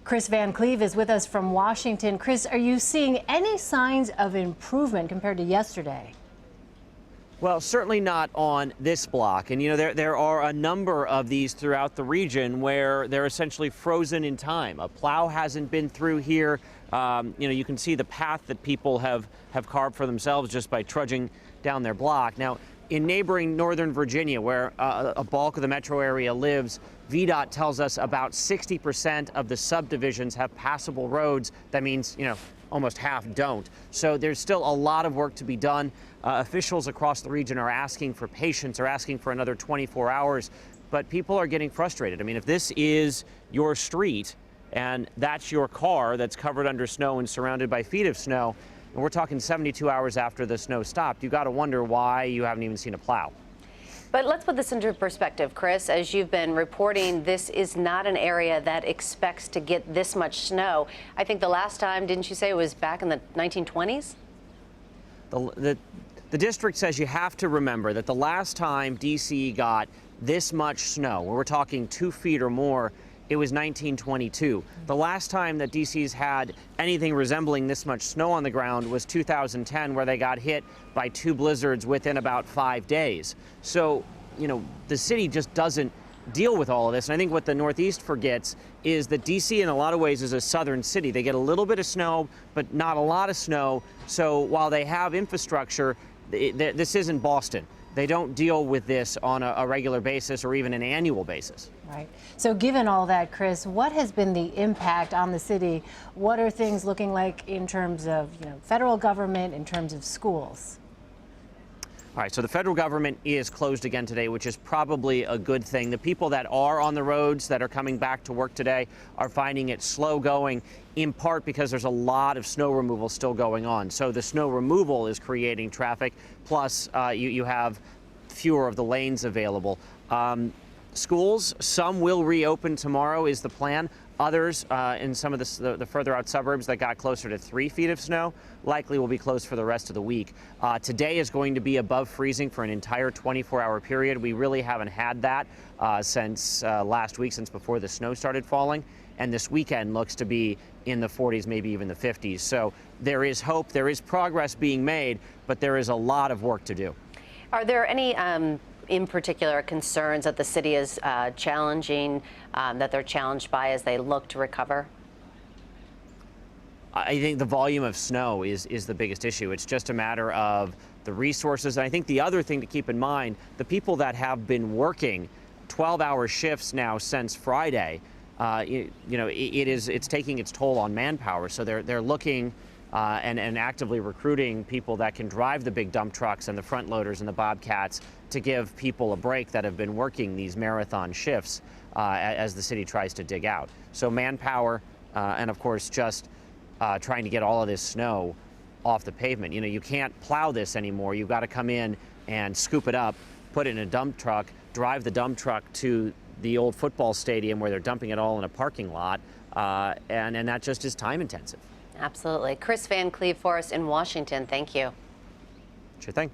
Kris van Cleave is with us from Washington. Kris, are you seeing any signs of improvement compared to yesterday? Well, certainly not on this block. And, there are a number of these throughout the region where they're essentially frozen in time. A plow hasn't been through here. You can see the path that people have carved for themselves just by trudging down their block. Now, in neighboring Northern Virginia, where a bulk of the metro area lives, VDOT tells us about 60% of the subdivisions have passable roads. That means, almost half don't. So there's still a lot of work to be done. Officials across the region are asking for patience, are asking for another 24 hours, but people are getting frustrated. I mean, if this is your street and that's your car that's covered under snow and surrounded by feet of snow, and we're talking 72 hours after the snow stopped, you got to wonder why you haven't even seen a plow. But let's put this into perspective, Kris. As you've been reporting, this is not an area that expects to get this much snow. I think the last time, didn't you say it was back in the 1920s? The district says you have to remember that the last time D.C. got this much snow, where we're talking 2 feet or more, it was 1922. The last time that D.C.'s had anything resembling this much snow on the ground was 2010, where they got hit by 2 blizzards within about 5 days. So, the city just doesn't deal with all of this. And I think what the Northeast forgets is that D.C. in a lot of ways is a southern city. They get a little bit of snow, but not a lot of snow. So while they have infrastructure, this isn't Boston. They don't deal with this on a regular basis or even an annual basis. Right. So given all that, Kris, what has been the impact on the city? What are things looking like in terms of, federal government, in terms of schools? All right, so the federal government is closed again today, which is probably a good thing. The people that are on the roads that are coming back to work today are finding it slow going, in part because there's a lot of snow removal still going on. So the snow removal is creating traffic, plus you have fewer of the lanes available. Schools, some will reopen tomorrow is the plan. Others in some of the further out suburbs that got closer to 3 feet of snow likely will be closed for the rest of the week. Today is going to be above freezing for an entire 24-hour period. We really haven't had that since last week, since before the snow started falling. And this weekend looks to be in the 40s, maybe even the 50s. So there is hope, there is progress being made, but there is a lot of work to do. Are there any in particular concerns that the city is challenging, that they're challenged by as they look to recover? I think the volume of snow is the biggest issue. It's just a matter of the resources. And I think the other thing to keep in mind, the people that have been working 12-hour shifts now since Friday, it's taking its toll on manpower. So they're looking and actively recruiting people that can drive the big dump trucks and the front loaders and the Bobcats to give people a break that have been working these marathon shifts as the city tries to dig out. So manpower and, of course, just trying to get all of this snow off the pavement. You can't plow this anymore. You've got to come in and scoop it up, put it in a dump truck, drive the dump truck to the old football stadium where they're dumping it all in a parking lot, and that just is time intensive. Absolutely. Kris van Cleave for us in Washington. Thank you. Sure thing.